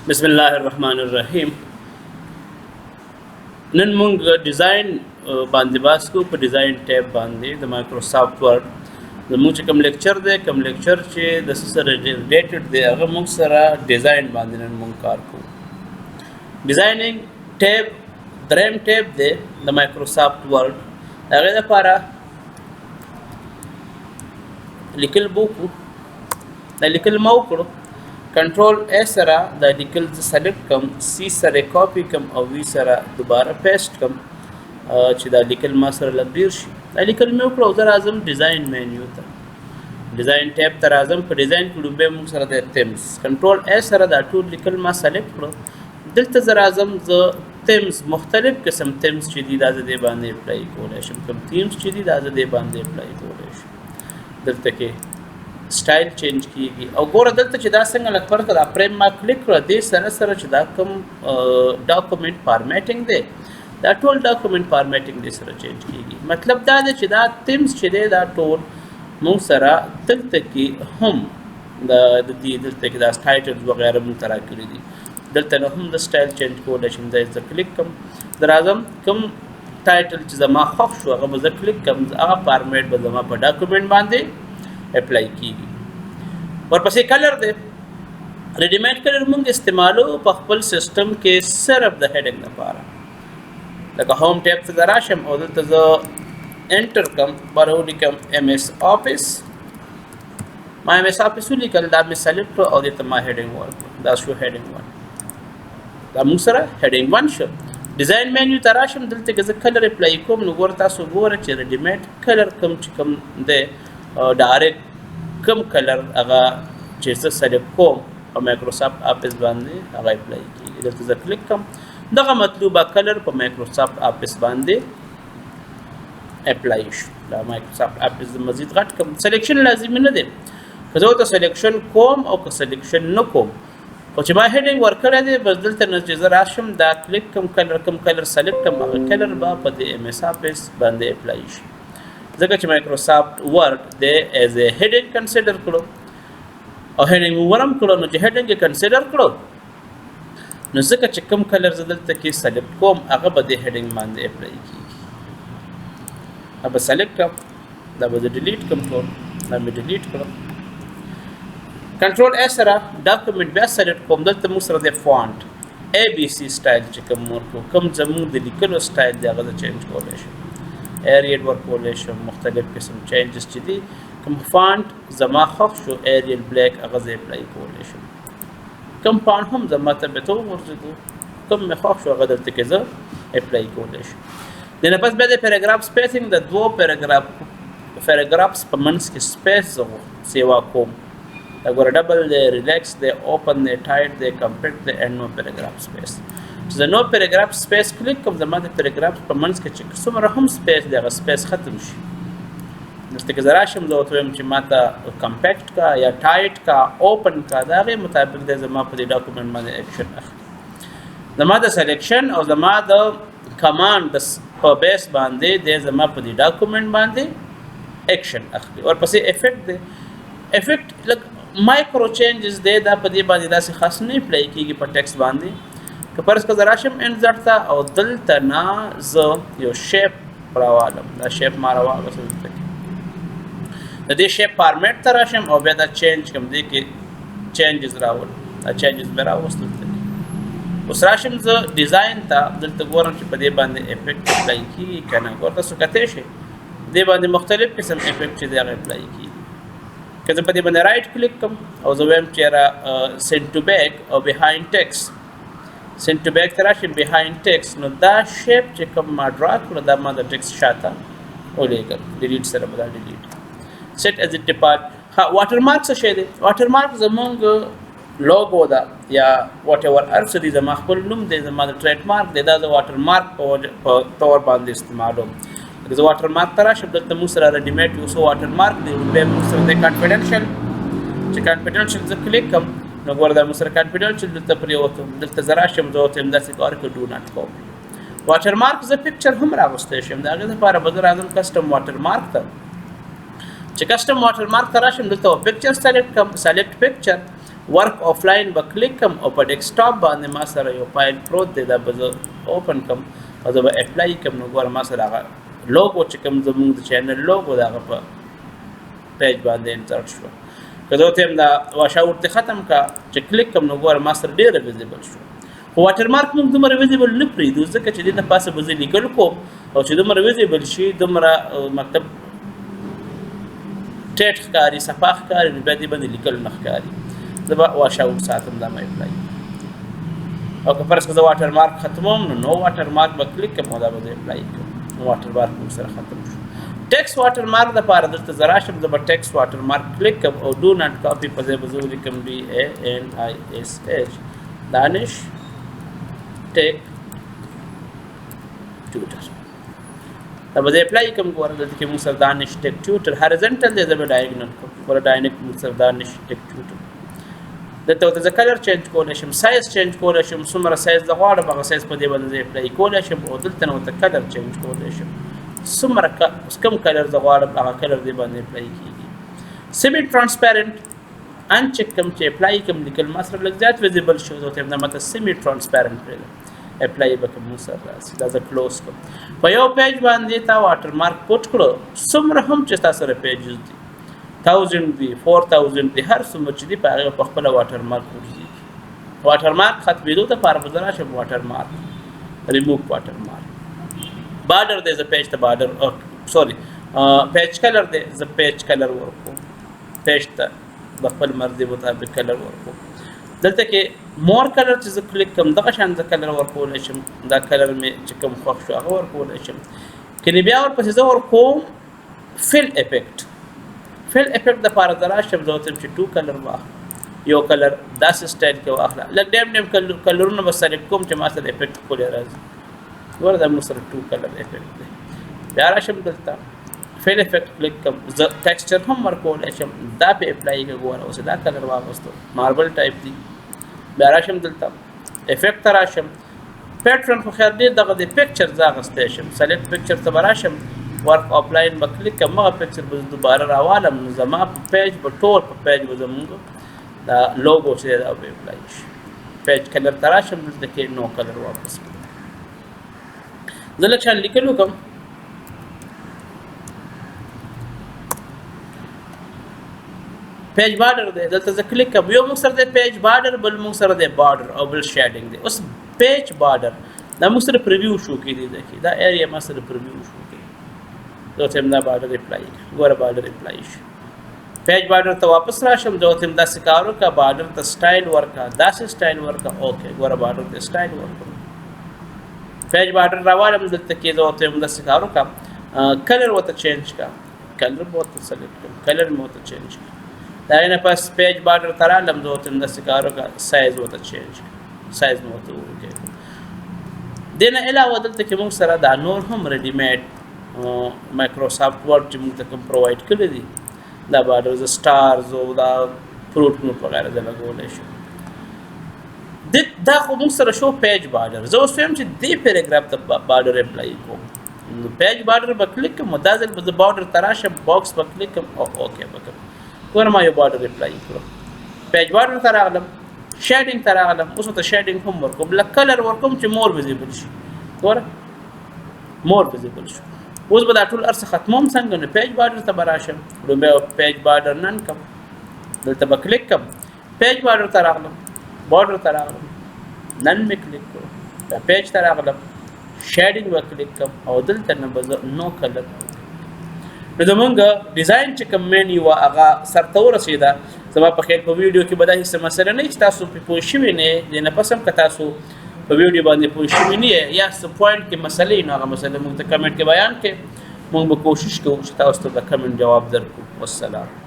بسم الله الرحمن الرحیم. نن مونږ ډیزاین باندې باس کو په ډیزاین ټیب باندې د مایکروسافټ ورډ زموږ چې کوم لیکچر دی چې د سره ریلیټډ دی هغه مونږ سره ډیزاین باندې نن مونږ کار کوو. ډیزاینینګ ټیب دریم ټیب دی د مایکروسافټ ورډ. هغه لپاره لیکل بوکو د لیکل مو کړو کنټرول ا سره د لیکل سلیکټ کم سی سره کاپی کم او وی سره دوباره پیسټ کم چې دا لیکل ما سره لګیر شي. دا لیکل مې وکړو زه راځم ډیزاین مینیو ته ډیزاین ټیب ته راځم. په ډیزاین کې لومبه موږ سره د تیمز کنټرول ا سره دا ټول لیکل ما سلیکټ کړو. دلته زه راځم زه تیمز مختلف قسم تیمز چې دي دا زه دې باندې اپلای کولی شم. کوم تیمز چې دي دا زه دې باندې اپلای کولی شم. دلته کې سټایل چینج کیږي او ګوره دلته چې دا څنګه لږ فرق دا فریم ما کلیک کړه دې سره سره چې دا کوم ډاکومنټ فارمیټینګ دی دا ټول ډاکومنټ فارمیټینګ دې سره چینج کیږي. مطلب دا دی چې دا تیمز چې دی دا ټول موږ سره دلته کې هم د دې دلته کې دا ټایټلز وغیره موږ ترا کړی دي. دلته نه هم د سټایل چینج کولی شم. زه کلیک کوم د راځم کوم ټایټل چې زما خوښ شو هغه به زه کلیک کوم هغه فارمیټ به زما په ډاکومنټ باندې اپلای کیږي. ورپسې کلر دی ریډیمیډ کلر موږ استعمالو په خپل سیستم کې صرف د هیډینګ لپاره. لکه هوم ټیب ته راشم او دلته زه انټر کوم بر ولیکم ایم ایس آفیس. ما ایم ایس آفیس ولیکل دا مې سلیکټ کړو او دلته ما هیډینګ ورکړو. دا شو هیډینګ 1 دا موږ سره هیډینګ 1 شو. ډیزاین مینیو ته راشم دلته کې زه کلر اپلای کوم نو ګوره تاسو ګوره چې ریډیمیډ کلر کوم چې کوم دی ډایرکټ کم کلر هغه چې زه سلیکټ کوم په مایکروسافټ آفیس باندې هغه اپلای کیږي. دلته زه کلیک کوم دغه مطلوبه کلر په مایکروسافټ آفیس باندې اپلای شو. دا مایکروسافټ آفیس مزید غټ کوم سلیکشن لازمي نه دی که زه ورته سلیکشن کوم او که سلیکشن نه کوم خو چې ما هیډینګ ورکړی دی بس دلته نه چې زه راشم دا کلیک کوم کلر سلیکټ کوم هغه کلر به په د ایم ایس آفیس باندې اپلای شي. ځکه چې مایکروسافټ ورډ د ایز ا هیډینګ کنسیډر کړو او هیډینګ ورم کړو نو چې هیډینګ یې کنسیډر کړو نو ځکه چې کوم کلر زه دلته کې سلیکټ کوم هغه به د هیډینګ باندې اپلای کیږي. دا به سلیکټ کړم دا به زه ډیلیټ کوم ټول دا مې ډیلیټ کړم. کنټرول ا سره ډاکومنټ بیا سلیکټ کوم دلته موږ سره د فونټ ای بی سی سټایل چې کوم ورکو کوم زموږ د لیکلو سټایل دی هغه چینج کولی شم. ایریل ورکولی شم مختلف قسم چینجز چې دي کوم فانټ زما خوښ شو ایریل بلیک هغه زه اپلای کولی شم. کوم فانټ هم زما طبیعت وغورځېدو کوم مې خوښ شو هغه دلته کې زه اپلای کولی شم. د نه پس بیا د پیراګراف سپیسینګ د دوو پیراګرافس په منځ کې سپیس زه سیوا کوم. دا ګوره ډبل دی ریلیکس دی اوپن دی ټایټ دی کمپیکټ دی اینډ نو پیراګراف سپیس. چې زه نو پیراګراف سپیس کلیک کوم زما د پیراګراف په منځ کې چې څومره هم سپیس دی هغه سپیس ختم شي. دلته کې زه راشم زه ورته وایم چې ما ته کمپیکټ کا یا ټایټ کا اوپن کا د هغې مطابق دی زما په دې ډاکومنټ باندې ایکشن اخلي. زما د سلیکشن او زما د کمانډ په بیس باندې دی زما په دې ډاکومنټ باندې ایکشن اخلي. ورپسې افیکټ دی افیکټ لږ مایکرو چینجز دی دا په دې باندې داسې خاص نه اپلای کېږي په ټیکسټ باندې. که فرض که زه راشم انزرټ ته او دلته نه زه یو شیپ راوالم دا شیپ ما راواغوسته دلته کې د دې شیپ فارمیټ ته راشم او بیا دا چینج کوم دې کې چینجز راولم دا چینجز مې راوسته دلته کې. اوس راشم زه ډیزاین ته دلته ګورم چې په دې باندې افیکټ اپلای کېږي که نه. ګوره تاسو کتی شئ دې باندې مختلف قسم افیکټ چې دی هغه اپلای کېږي. که زه په دې باندې رایټ کلیک کوم او زه وایم چې یاره سینډ ټو بیک او بهایند ټیکسټ سینډ ټو بیک ته راشم بهایند ټیکسټ نو دا شیپ چې کوم ما ډرا کړو دا ما د ټیکسټ شاته ولیږم ډیلیټ سره به دا ډیلیټ سیټ ایز اټ ډیپارټ. ها واټر مارک څه شی دی؟ واټر مارک زمونږ لوګو ده یا واټ ایور هر څه دي زما خپل نوم دی زما د ټریډ مارک دی دا زه واټر مارک په طور باندې استعمالوم. که زه واټر مارک ته راشم دلته موږ سره ریډیمیډ یو څه واټر مارک دی بیا موږ سره دی کانفیډنشل چې کانفیډنشل زه کلیک کوم نو ګوره دا موږ سره کانفیډنشل دلته پرېوتم. دلته زه راشم زه ورته یم داسې کار که ډو ناټ کاپي. واټر مارک زه پکچر هم راوستی شم د هغې دپاره به زه راځم کسټم واټر مارک ته. چې کسټم واټر مارک ته راشم دلته پکچر سلیکټ کوم سلیکټ پکچر ورک آفلاین به کلیک کم او په ډیسکټاپ باندې ما سره یو فایل پروت دی دا به زه اوپن کم او زه به اپلای کم نو ګوره ما سره هغه لوګو چې کوم زموږ د چینل لوګو د هغه په پیج باندې انسرټ شو که زه ورته دا واشه ورته ختم کا چې کلیک کم نو ګوره ما سره ډېره ویزیبل شو خو واټر مارک موږ دومره ویزیبل نه پرېږدو ځکه چې دې نه پاسه به زه لیکل کوم او چې دومره ویزیبل شي دومره مطلب ټیټ ښکاري صفا ښکاري نو بیا دې باندې لیکل نه ښکاري زه به واشه ور ساتم دا مې اپلای او که فرض کړه زه واټر مارک ختموم نو واټر مارک به کلیک کوم او دا به زه اپلای کوم نو واټر مارک موږ سره ختم شو ټیکس واټر مارک دپاره دلته زه راشم زه به ټیکس واټر مارک کلیک کوم او ډو ناټ کاپي په ځای به زه ولیکم DANISH دانش ټیک ټیوټر دا به زه اپلای کوم ګوره دلته کې موږ سره دانش ټیک ټیوټر هارزنټل دی زه به ډایګنل کوم ګوره ډایګنل موږ سره دانش ټیک ټیوټر دلته ورته زه کلر چینج کولی شم سایز چینج کولی شم څومره سایز زه غواړم هغه سایز په دې باندې زه اپلای کولی شم او دلته نه ورته کلر چینج کولی شم څومره کوم کلر زه غواړم هغه کلر دې باندې اپلای کېږي سیمي ټرانسپیرنټ انچیک کوم چې اپلای کوم لیکل ما سره لږ زیات ویزیبل شو زه ورته یم دا ماته سیمي ټرانسپیرنټ پرېږدم اپلای به کوم مو سره راسي دا زه کلوز کړم په یو پیج باندې تا واټر مارک پوټ کړو څومره هم چې تا سره پیجز دي 1000 دی 4000 دی هر څومره چې دی په هغه په خپل واټر مارک ورځي واټر مارک ختمېدو ته پاره به زه راشم واټر مارک ریموو واټر مارک بارډر دی زه پیج ته بارډر سوري پیج کلر دی زه پیج کلر ورکوم پیج ته د خپل مرضي مطابق کلر ورکوم دلته کې مور کلر چې زه کلیک کوم دغه شان زه کلر ورکولی شم دا کلر مې چې کوم خوښ شو هغه ورکولی شم کنې بیا ورپسې زه ورکوم فل افیکټ فل افیکټ دپاره زه راشم زه ورته چې 2 کلر واخله یو کلر داسې سټایل کې واخله لږ ډیم کلرونه به سلیکټ کوم چې ما سره افیکټ ښکلی راځي ګوره دا موږ سره 2 کلر افیکټ دی بیا راشم دلته فل افیکټ کلیک کوم زه ټیکسچر هم ورکولی شم دا پې اپلای کړه ګوره اوس دا کلر واغوستو ماربل ټایپ دی بیا راشم دلته افیکټ ته راشم پیټرن خو خیر ډېر دغه دی پکچر زه اخیستی شم سلیکټ پکچر ته به راشم ورک آفلاین به کلیک کوم هغه پکچر به زه دوباره راوالم نو زما په پیج به ټول په پیج به زمونږ دا لوګو چې دی دا به اپلای شي پیج کلر ته راشم دلته کې نو کلر واپس کړم زه لږ شان لیکل وکړم پیج بارډر دی دلته زه کلیک کوم یو موږ سره دی پیج بارډر بل موږ سره دی بارډر او بل شیډینګ دی اوس پیج بارډر دا موږ سره پریویو شو کېدی دی دا ایریا ما سره پریویو شو کېږي زه ورته یم دا بارډر اپلای ګوره بارډر اپلای شو پیج بارډر ته واپس راشم زه ورته یم داسې کار وکړه بارډر ته سټایل ورکړه داسې سټایل ورکړه اوکې ګوره بارډر ته سټایل ورکړه پیج بارډر راوالم دلته کې زه ورته یم داسې کار وکړه کلر ورته چینج کړه کلر به ورته سلیکټ کړم کلر مې ورته چینج کړه د هغې نه پس پیج بارډر ته رالم زه ورته یم داسې کار وکړه سایز ورته چینج کړه سایز مې ورته وکړ دې نه علاوه دلته کې موږ سره دا نور هم ریډیمیډ مایکروسافټ ورډ چې موږ ته کوم پرووایډ کړی دي دا بارډرز سټارز او دا فروټ نوټ وغیره زه لګولی شم دا خو موږ سره شو پیج بارډر زه اوس وایم چې دې پیراګراف ته بارډر اپلای کوم نو پیج بارډر به کلیک کوم دا ځل به زه بارډر ته راشم باکس به کلیک کوم او اوکې به کوم ګوره ما یو بارډر اپلای کړم پیج بارډر ته راغلم شیډینګ ته راغلم اوس ورته شیډینګ هم ورکوم لږ کلر ورکوم چې مور ویزیبل شي ګوره مور ویزیبل شو اوس به دا ټول هر څه ختموم څنګه نو پیج بارډر ته به راشم لومبی پیج بارډر نن کوم دلته به کلیک کوم پیج بارډر ته راغلم بارډر ته راغلم نن مې کلیک کړو بیا پیج ته راغلم شیډینګ به کلیک کوم او دلته نه به زه نو کلر نو زمونږ ډیزاین چې کوم مینیو وه هغه سرته ورسېده زما په خیال په ویډیو کې به دا هېڅ مسله نه چې تاسو پرې پوه شوي نه یې دې نه پس هم که تاسو په ویډیو باندې پوه شوي نه یې یا څه پوینټ کې مسلې نو هغه مسله موږ ته کمنټ کې بیان کړئ موږ به کوشش کوو چې تاسو ته د کمنټ جواب درکړو والسلام